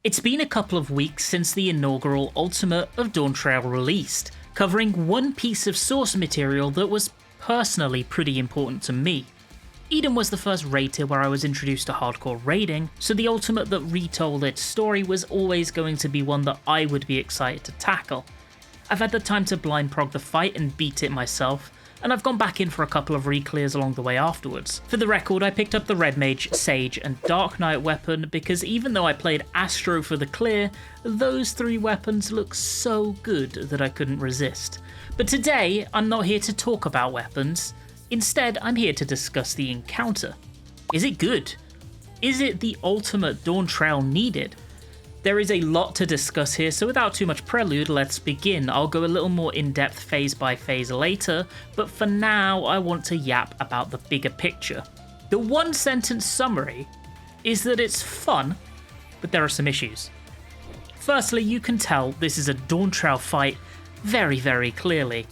It's been a couple of weeks since the inaugural Ultimate of Dawntrail released, covering one piece of source material that was personally pretty important to me. Eden was the first raid tier where I was introduced to hardcore raiding, so the Ultimate that retold its story was always going to be one that I would be excited to tackle. I've had the time to blind prog the fight and beat it myself, and I've gone back in for a couple of reclears along the way afterwards. For the record, I picked up the Red Mage, Sage and Dark Knight weapon because even though I played Astro for the clear, those three weapons look so good that I couldn't resist. But today, I'm not here to talk about weapons. Instead, I'm here to discuss the encounter. Is it good? Is it the ultimate Dawntrail needed? There is a lot to discuss here, so without too much prelude, let's begin. I'll go a little more in-depth phase by phase later, but for now I want to yap about the bigger picture. The one-sentence summary is that it's fun, but there are some issues. Firstly, you can tell this is a Dawntrail fight very, very clearly.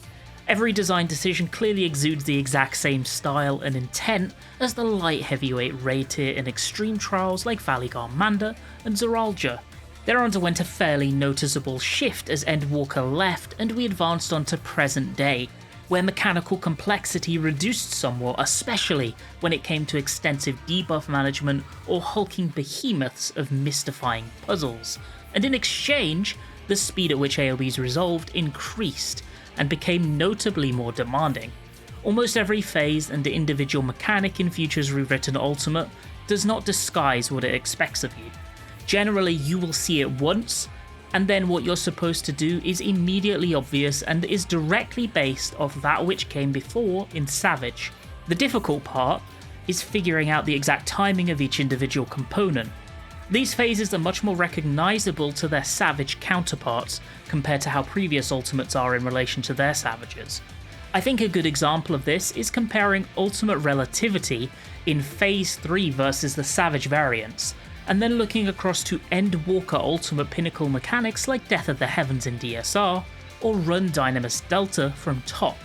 Every design decision clearly exudes the exact same style and intent as the light heavyweight raid tier in extreme trials like Valigar Manda and Zoralja. There underwent a fairly noticeable shift as Endwalker left and we advanced on to present day, where mechanical complexity reduced somewhat, especially when it came to extensive debuff management or hulking behemoths of mystifying puzzles, and in exchange, the speed at which AoEs resolved increased and became notably more demanding. Almost every phase and individual mechanic in Future's rewritten Ultimate does not disguise what it expects of you. Generally, you will see it once, and then what you're supposed to do is immediately obvious and is directly based off that which came before in Savage. The difficult part is figuring out the exact timing of each individual component. These phases are much more recognisable to their Savage counterparts compared to how previous Ultimates are in relation to their Savages. I think a good example of this is comparing Ultimate Relativity in Phase 3 versus the Savage variants, and then looking across to Endwalker Ultimate Pinnacle mechanics like Death of the Heavens in DSR, or Run Dynamis Delta from Top.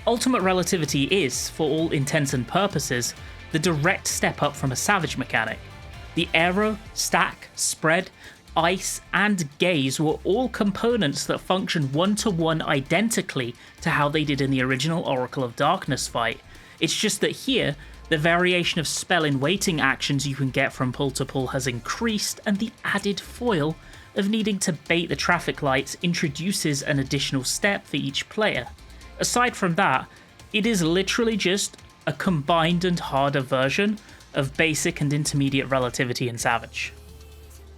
Ultimate Relativity is, for all intents and purposes, the direct step up from a Savage mechanic. The Aero, Stack, Spread, Ice, and Gaze were all components that function one-to-one identically to how they did in the original Oracle of Darkness fight. It's just that here, the variation of spell in waiting actions you can get from pull to pull has increased, and the added foil of needing to bait the traffic lights introduces an additional step for each player. Aside from that, it is literally just a combined and harder version of basic and intermediate relativity in Savage.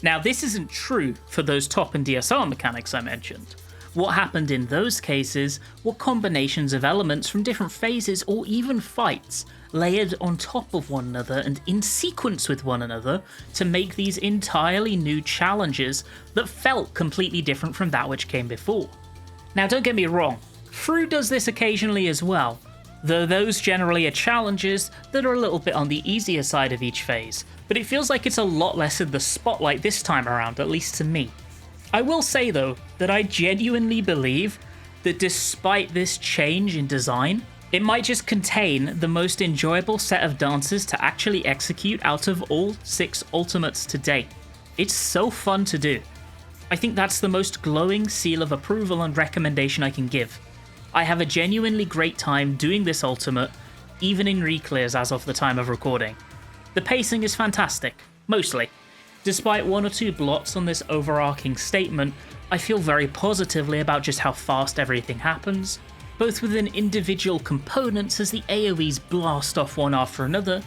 Now, this isn't true for those top and DSR mechanics I mentioned. What happened in those cases were combinations of elements from different phases or even fights, layered on top of one another and in sequence with one another to make these entirely new challenges that felt completely different from that which came before. Now, don't get me wrong, FRU does this occasionally as well, though those generally are challenges that are a little bit on the easier side of each phase, but it feels like it's a lot less in the spotlight this time around, at least to me. I will say though, that I genuinely believe that despite this change in design, it might just contain the most enjoyable set of dances to actually execute out of all 6 Ultimates to date. It's so fun to do. I think that's the most glowing seal of approval and recommendation I can give. I have a genuinely great time doing this Ultimate, even in reclears as of the time of recording. The pacing is fantastic, mostly. Despite one or two blots on this overarching statement, I feel very positively about just how fast everything happens, both within individual components as the AoEs blast off one after another,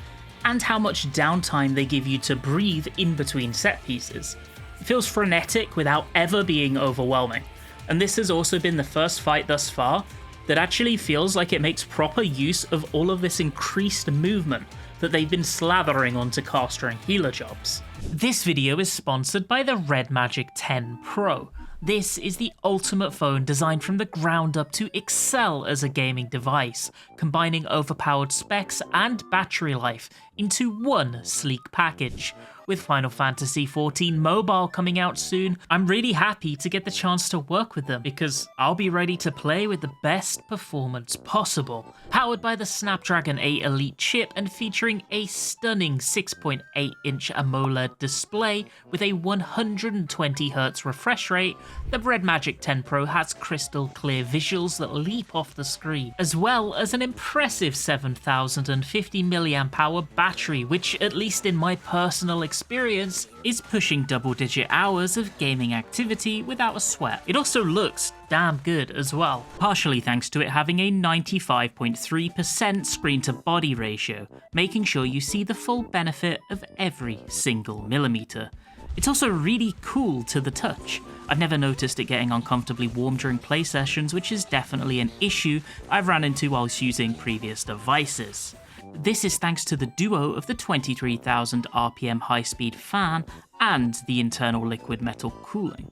and how much downtime they give you to breathe in between set pieces. It feels frenetic without ever being overwhelming, and this has also been the first fight thus far that actually feels like it makes proper use of all of this increased movement that they've been slathering onto caster and healer jobs. This video is sponsored by the Red Magic 10 Pro, This is the ultimate phone designed from the ground up to excel as a gaming device, combining overpowered specs and battery life into one sleek package. With Final Fantasy XIV Mobile coming out soon, I'm really happy to get the chance to work with them because I'll be ready to play with the best performance possible. Powered by the Snapdragon 8 Elite chip and featuring a stunning 6.8-inch AMOLED display with a 120Hz refresh rate, the Red Magic 10 Pro has crystal clear visuals that leap off the screen, as well as an impressive 7050 mAh battery, which, at least in my personal experience, is pushing double-digit hours of gaming activity without a sweat. It also looks damn good as well, partially thanks to it having a 95.3% screen-to-body ratio, making sure you see the full benefit of every single millimeter. It's also really cool to the touch. I've never noticed it getting uncomfortably warm during play sessions, which is definitely an issue I've run into whilst using previous devices. This is thanks to the duo of the 23,000 RPM high-speed fan and the internal liquid metal cooling.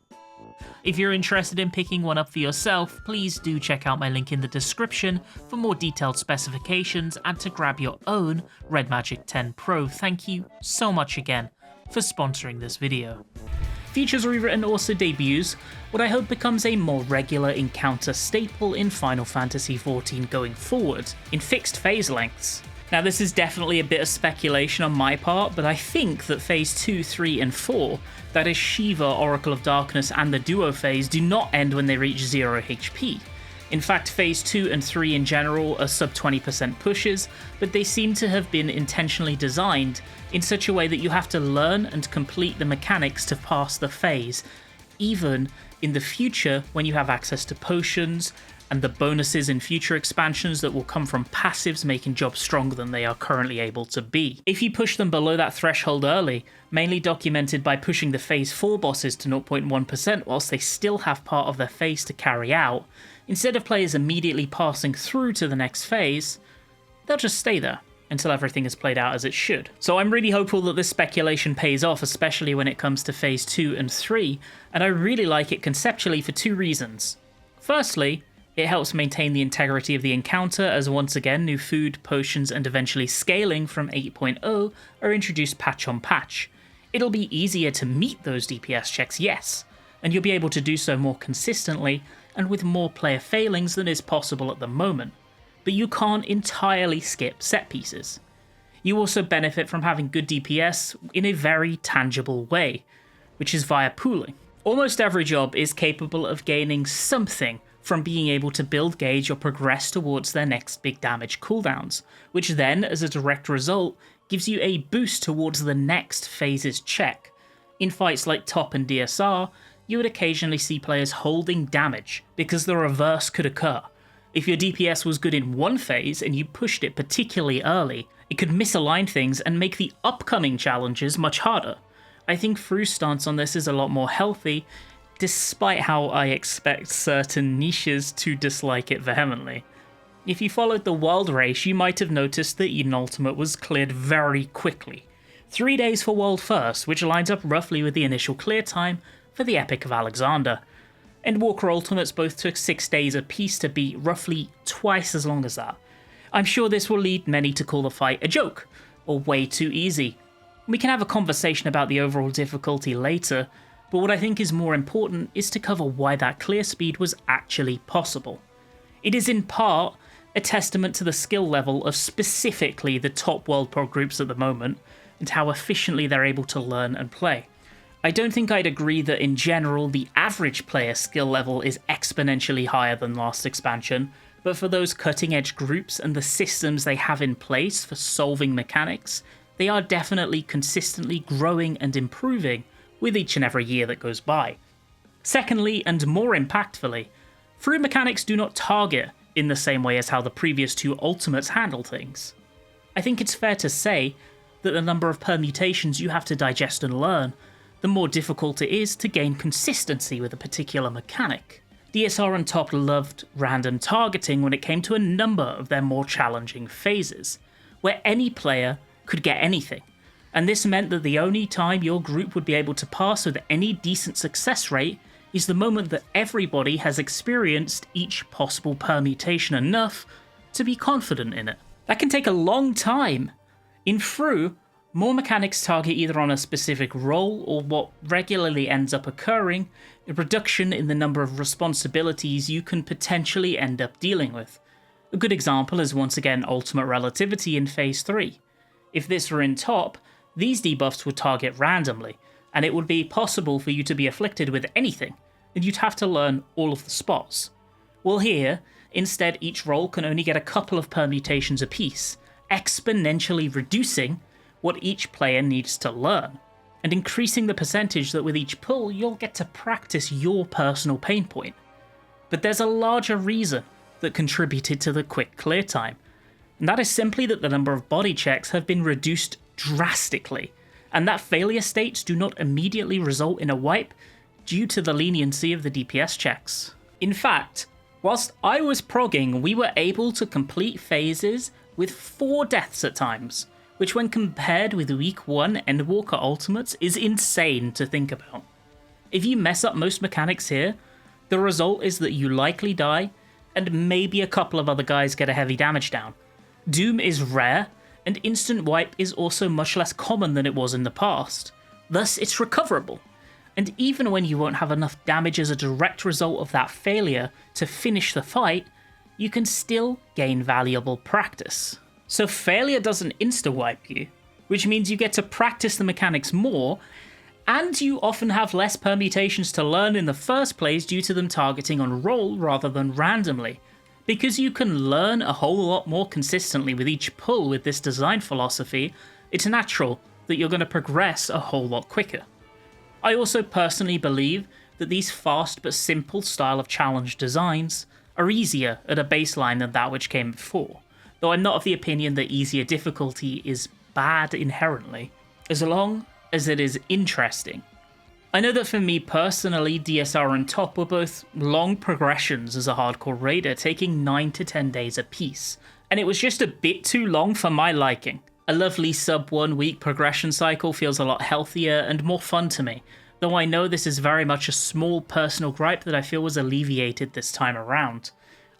If you're interested in picking one up for yourself, please do check out my link in the description for more detailed specifications and to grab your own Red Magic 10 Pro. Thank you so much again for sponsoring this video. Features Rewritten also debuts what I hope becomes a more regular encounter staple in Final Fantasy XIV going forward, in fixed phase lengths. Now, this is definitely a bit of speculation on my part, but I think that Phase 2, 3, and 4, that is Shiva, Oracle of Darkness, and the Duo phase, do not end when they reach 0 HP. In fact, Phase 2 and 3 in general are sub 20% pushes, but they seem to have been intentionally designed in such a way that you have to learn and complete the mechanics to pass the phase, even in the future when you have access to potions, and the bonuses in future expansions that will come from passives making jobs stronger than they are currently able to be. If you push them below that threshold early, mainly documented by pushing the Phase 4 bosses to 0.1% whilst they still have part of their phase to carry out, instead of players immediately passing through to the next phase, they'll just stay there until everything is played out as it should. So I'm really hopeful that this speculation pays off, especially when it comes to Phase 2 and 3, and I really like it conceptually for two reasons. Firstly, it helps maintain the integrity of the encounter as once again new food, potions, and eventually scaling from 8.0 are introduced patch on patch. It'll be easier to meet those DPS checks, yes, and you'll be able to do so more consistently and with more player failings than is possible at the moment, but you can't entirely skip set pieces. You also benefit from having good DPS in a very tangible way, which is via pooling. Almost every job is capable of gaining something from being able to build gauge or progress towards their next big damage cooldowns, which then, as a direct result, gives you a boost towards the next phase's check. In fights like Top and DSR, you would occasionally see players holding damage, because the reverse could occur. If your DPS was good in one phase and you pushed it particularly early, it could misalign things and make the upcoming challenges much harder. I think FRU's stance on this is a lot more healthy, despite how I expect certain niches to dislike it vehemently. If you followed the World Race, you might have noticed that Eden Ultimate was cleared very quickly. 3 days for World First, which lines up roughly with the initial clear time for the Epic of Alexander. And Walker Ultimates both took 6 days apiece to beat, roughly twice as long as that. I'm sure this will lead many to call the fight a joke, or way too easy. We can have a conversation about the overall difficulty later, but what I think is more important is to cover why that clear speed was actually possible. It is in part a testament to the skill level of specifically the top World Pro groups at the moment, and how efficiently they're able to learn and play. I don't think I'd agree that in general the average player skill level is exponentially higher than last expansion, but for those cutting edge groups and the systems they have in place for solving mechanics, they are definitely consistently growing and improving with each and every year that goes by. Secondly, and more impactfully, FRU mechanics do not target in the same way as how the previous two Ultimates handle things. I think it's fair to say that the number of permutations you have to digest and learn, the more difficult it is to gain consistency with a particular mechanic. DSR and Top loved random targeting when it came to a number of their more challenging phases, where any player could get anything, and this meant that the only time your group would be able to pass with any decent success rate is the moment that everybody has experienced each possible permutation enough to be confident in it. That can take a long time. In FRU, more mechanics target either on a specific role or what regularly ends up occurring, a reduction in the number of responsibilities you can potentially end up dealing with. A good example is once again Ultimate Relativity in Phase 3. If this were in top, these debuffs would target randomly, and it would be possible for you to be afflicted with anything, and you'd have to learn all of the spots. Well here, instead each role can only get a couple of permutations apiece, exponentially reducing what each player needs to learn, and increasing the percentage that with each pull you'll get to practice your personal pain point. But there's a larger reason that contributed to the quick clear time, and that is simply that the number of body checks have been reduced drastically, and that failure states do not immediately result in a wipe due to the leniency of the DPS checks. In fact, whilst I was progging, we were able to complete phases with 4 deaths at times, which when compared with week 1 Endwalker ultimates is insane to think about. If you mess up most mechanics here, the result is that you likely die, and maybe a couple of other guys get a heavy damage down. Doom is rare, and instant wipe is also much less common than it was in the past, thus it's recoverable. And even when you won't have enough damage as a direct result of that failure to finish the fight, you can still gain valuable practice. So failure doesn't insta-wipe you, which means you get to practice the mechanics more, and you often have less permutations to learn in the first place due to them targeting on roll rather than randomly. Because you can learn a whole lot more consistently with each pull with this design philosophy, it's natural that you're going to progress a whole lot quicker. I also personally believe that these fast but simple style of challenge designs are easier at a baseline than that which came before, though I'm not of the opinion that easier difficulty is bad inherently, as long as it is interesting. I know that for me personally, DSR and top were both long progressions as a hardcore raider, taking 9 to 10 days apiece, and it was just a bit too long for my liking. A lovely sub 1 week progression cycle feels a lot healthier and more fun to me, though I know this is very much a small personal gripe that I feel was alleviated this time around.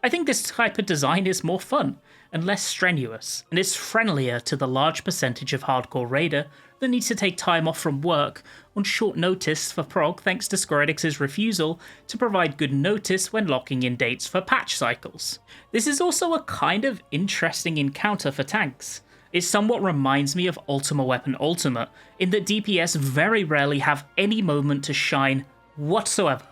I think this type of design is more fun and less strenuous, and is friendlier to the large percentage of hardcore raider that needs to take time off from work on short notice for prog thanks to Square Enix's refusal to provide good notice when locking in dates for patch cycles. This is also a kind of interesting encounter for tanks. It somewhat reminds me of Ultima Weapon Ultimate, in that DPS very rarely have any moment to shine whatsoever,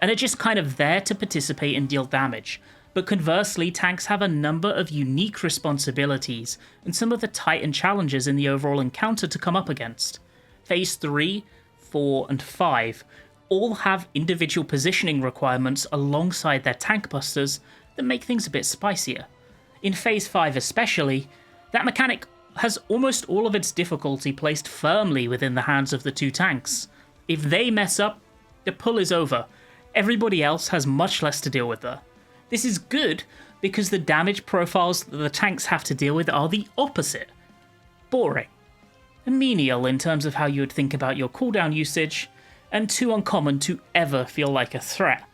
and are just kind of there to participate and deal damage. But conversely, tanks have a number of unique responsibilities and some of the titan challenges in the overall encounter to come up against. Phase 3, 4 and 5 all have individual positioning requirements alongside their tank busters that make things a bit spicier. In Phase 5 especially, that mechanic has almost all of its difficulty placed firmly within the hands of the 2 tanks. If they mess up, the pull is over. Everybody else has much less to deal with there. This is good because the damage profiles that the tanks have to deal with are the opposite. Boring. Menial in terms of how you would think about your cooldown usage, and too uncommon to ever feel like a threat.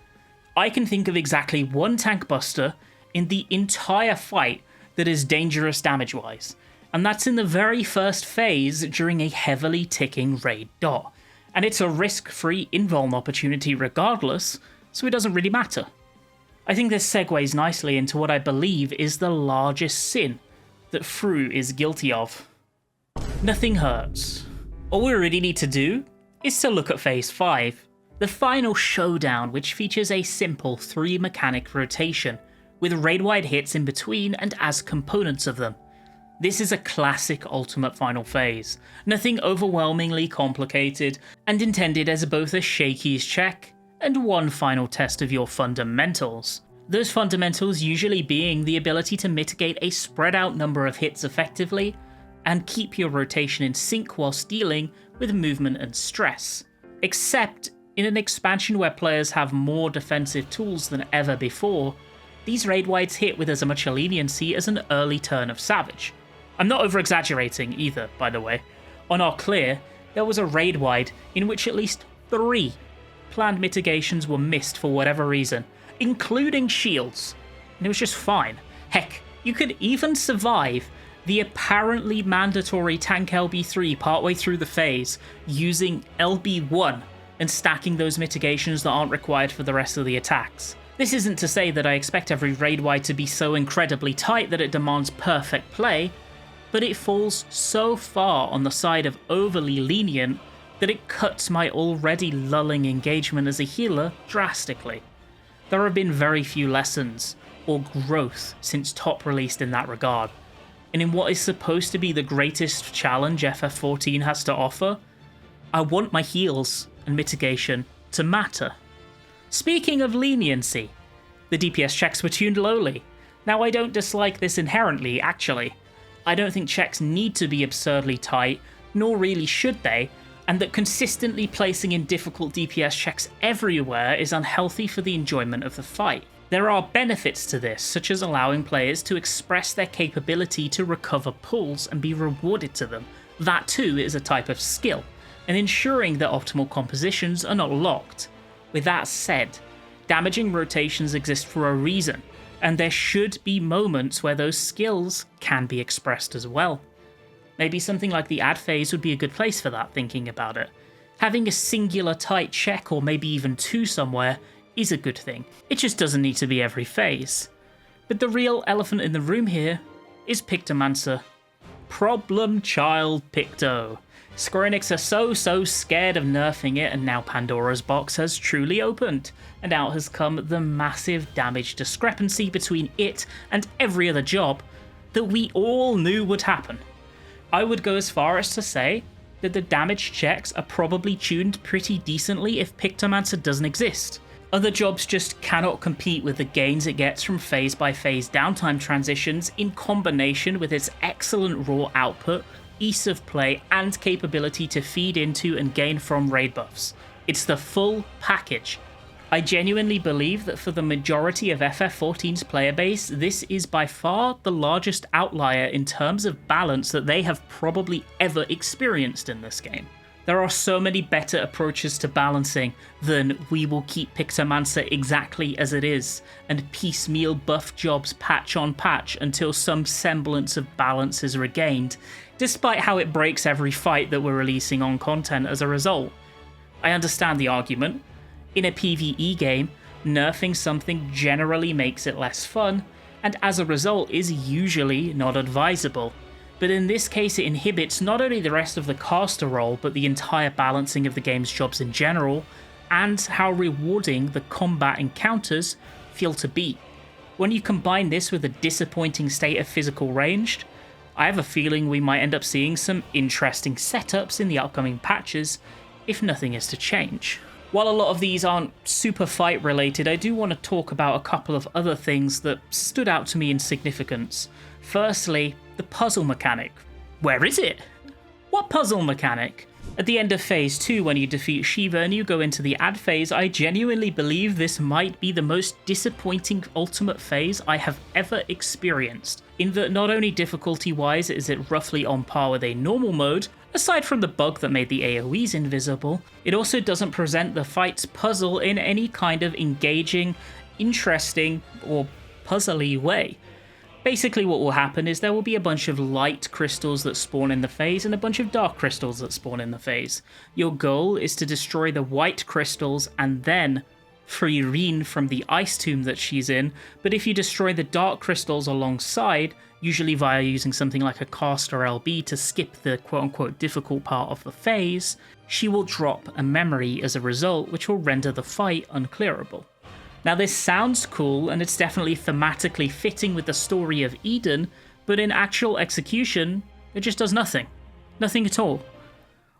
I can think of exactly 1 tank buster in the entire fight that is dangerous damage-wise, and that's in the very first phase during a heavily ticking raid dot. And it's a risk-free invuln opportunity regardless, so it doesn't really matter. I think this segues nicely into what I believe is the largest sin that FRU is guilty of. Nothing hurts. All we really need to do is to look at Phase 5, the Final Showdown, which features a simple 3 mechanic rotation, with raid-wide hits in between and as components of them. This is a classic Ultimate Final Phase, nothing overwhelmingly complicated, and intended as both a shakies check and one final test of your fundamentals. Those fundamentals usually being the ability to mitigate a spread out number of hits effectively, and keep your rotation in sync whilst dealing with movement and stress. Except in an expansion where players have more defensive tools than ever before, these raid wides hit with as much leniency as an early turn of Savage. I'm not over exaggerating either, by the way. On our clear, there was a raid wide in which at least 3 planned mitigations were missed for whatever reason, including shields, and it was just fine. Heck, you could even survive the apparently mandatory tank LB3 partway through the phase using LB1 and stacking those mitigations that aren't required for the rest of the attacks. This isn't to say that I expect every raid wide to be so incredibly tight that it demands perfect play, but it falls so far on the side of overly lenient that it cuts my already lulling engagement as a healer drastically. There have been very few lessons or growth since top released in that regard, and in what is supposed to be the greatest challenge FF14 has to offer, I want my heals and mitigation to matter. Speaking of leniency, the DPS checks were tuned lowly. Now, I don't dislike this inherently, actually. I don't think checks need to be absurdly tight, nor really should they, and that consistently placing in difficult DPS checks everywhere is unhealthy for the enjoyment of the fight. There are benefits to this, such as allowing players to express their capability to recover pulls and be rewarded to them. That too is a type of skill, and ensuring that optimal compositions are not locked. With that said, damaging rotations exist for a reason, and there should be moments where those skills can be expressed as well. Maybe something like the ad phase would be a good place for that, thinking about it. Having a singular tight check, or maybe even two somewhere, is a good thing. It just doesn't need to be every phase. But the real elephant in the room here is Pictomancer. Problem child Picto. Square Enix are so scared of nerfing it, and now Pandora's box has truly opened, and out has come the massive damage discrepancy between it and every other job that we all knew would happen. I would go as far as to say that the damage checks are probably tuned pretty decently if Pictomancer doesn't exist. Other jobs just cannot compete with the gains it gets from phase by phase downtime transitions in combination with its excellent raw output, ease of play, and capability to feed into and gain from raid buffs. It's the full package. I genuinely believe that for the majority of FF14's player base, this is by far the largest outlier in terms of balance that they have probably ever experienced in this game. There are so many better approaches to balancing than we will keep Pictomancer exactly as it is, and piecemeal buff jobs patch on patch until some semblance of balance is regained, despite how it breaks every fight that we're releasing on content as a result. I understand the argument. In a PvE game, nerfing something generally makes it less fun, and as a result is usually not advisable. But in this case it inhibits not only the rest of the caster role, but the entire balancing of the game's jobs in general, and how rewarding the combat encounters feel to be. When you combine this with a disappointing state of physical ranged, I have a feeling we might end up seeing some interesting setups in the upcoming patches, if nothing is to change. While a lot of these aren't super fight related, I do want to talk about a couple of other things that stood out to me in significance. Firstly, the puzzle mechanic. Where is it? What puzzle mechanic? At the end of phase 2, when you defeat Shiva and you go into the ad phase, I genuinely believe this might be the most disappointing ultimate phase I have ever experienced, in that not only difficulty-wise is it roughly on par with a normal mode, aside from the bug that made the AoEs invisible, it also doesn't present the fight's puzzle in any kind of engaging, interesting, or puzzly way. Basically what will happen is there will be a bunch of light crystals that spawn in the phase and a bunch of dark crystals that spawn in the phase. Your goal is to destroy the white crystals and then free Rinon from the ice tomb that she's in, but if you destroy the dark crystals alongside, usually via using something like a caster LB to skip the quote-unquote difficult part of the phase, she will drop a memory as a result, which will render the fight unclearable. Now this sounds cool, and it's definitely thematically fitting with the story of Eden, but in actual execution, it just does nothing. Nothing at all.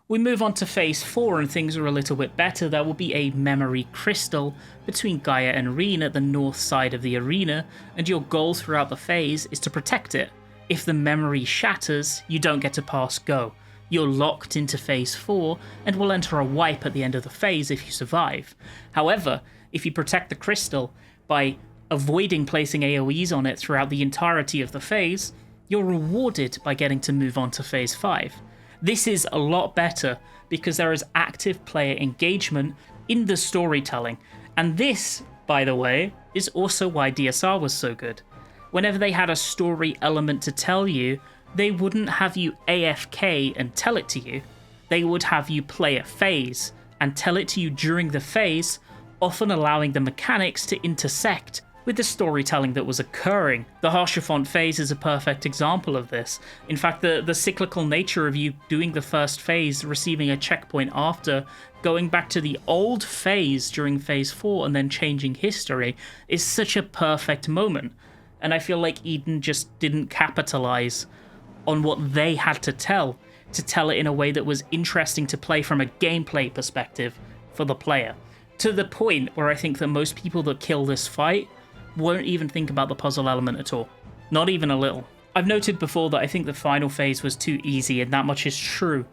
We move on to phase 4 and things are a little bit better. There will be a memory crystal between Gaia and Rinon at the north side of the arena, and your goal throughout the phase is to protect it. If the memory shatters, you don't get to pass go. You're locked into phase 4 and will enter a wipe at the end of the phase if you survive. However, if you protect the crystal by avoiding placing AoEs on it throughout the entirety of the phase, you're rewarded by getting to move on to phase 5. This is a lot better because there is active player engagement in the storytelling. And this, by the way, is also why DSR was so good. Whenever they had a story element to tell you, they wouldn't have you AFK and tell it to you. They would have you play a phase and tell it to you during the phase, often allowing the mechanics to intersect with the storytelling that was occurring. The Harshafont phase is a perfect example of this. In fact, the cyclical nature of you doing the first phase, receiving a checkpoint after, going back to the old phase during phase 4 and then changing history is such a perfect moment. And I feel like Eden just didn't capitalize on what they had to tell it in a way that was interesting to play from a gameplay perspective for the player. To the point where I think that most people that kill this fight won't even think about the puzzle element at all. Not even a little. I've noted before that I think the final phase was too easy, and that much is true.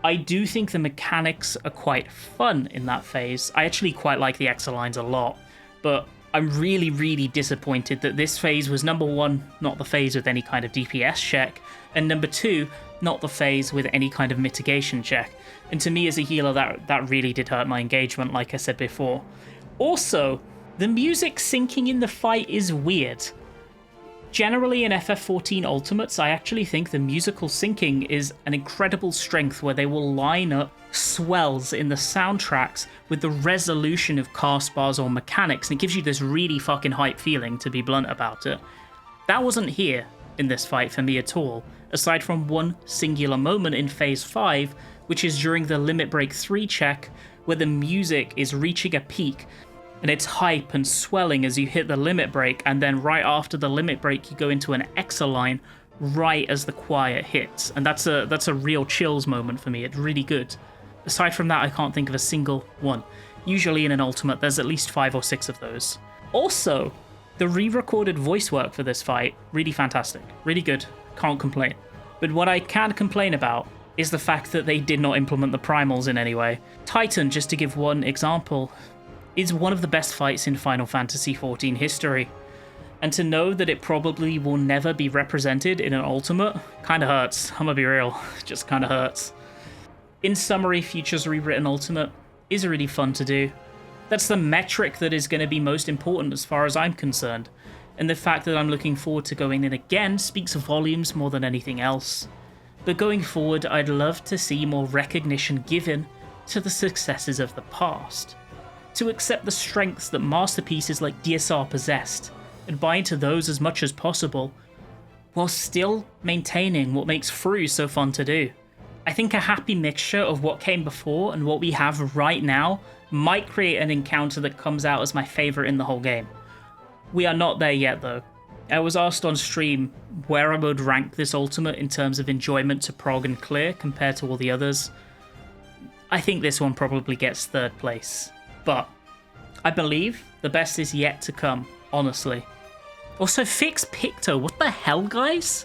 I do think the mechanics are quite fun in that phase. I actually quite like the Exilines a lot, but I'm really, really disappointed that this phase was number 1, not the phase with any kind of DPS check, and number 2, not the phase with any kind of mitigation check. And to me as a healer, that really did hurt my engagement, like I said before. Also, the music syncing in the fight is weird. Generally in FF14 Ultimates, I actually think the musical syncing is an incredible strength where they will line up swells in the soundtracks with the resolution of cast bars or mechanics, and it gives you this really fucking hype feeling, to be blunt about it. That wasn't here in this fight for me at all, aside from one singular moment in Phase 5, which is during the Limit Break 3 check, where the music is reaching a peak, and it's hype and swelling as you hit the limit break, and then right after the limit break you go into an Exaline right as the quiet hits, and that's a real chills moment for me. It's really good. Aside from that, I can't think of a single one. Usually in an Ultimate there's at least 5 or 6 of those. Also, the re-recorded voice work for this fight, really fantastic, really good, can't complain. But what I can complain about is the fact that they did not implement the primals in any way. Titan, just to give one example, is one of the best fights in Final Fantasy XIV history, and to know that it probably will never be represented in an Ultimate kinda hurts. I'm gonna be real, it just kinda hurts. In summary, Future's Rewritten Ultimate is really fun to do. That's the metric that is going to be most important as far as I'm concerned, and the fact that I'm looking forward to going in again speaks volumes more than anything else. But going forward, I'd love to see more recognition given to the successes of the past, to accept the strengths that masterpieces like DSR possessed, and buy into those as much as possible, while still maintaining what makes FRU so fun to do. I think a happy mixture of what came before and what we have right now might create an encounter that comes out as my favourite in the whole game. We are not there yet though. I was asked on stream where I would rank this Ultimate in terms of enjoyment to prog and clear compared to all the others. I think this one probably gets 3rd place, but I believe the best is yet to come, honestly. Also, fix Picto, what the hell, guys?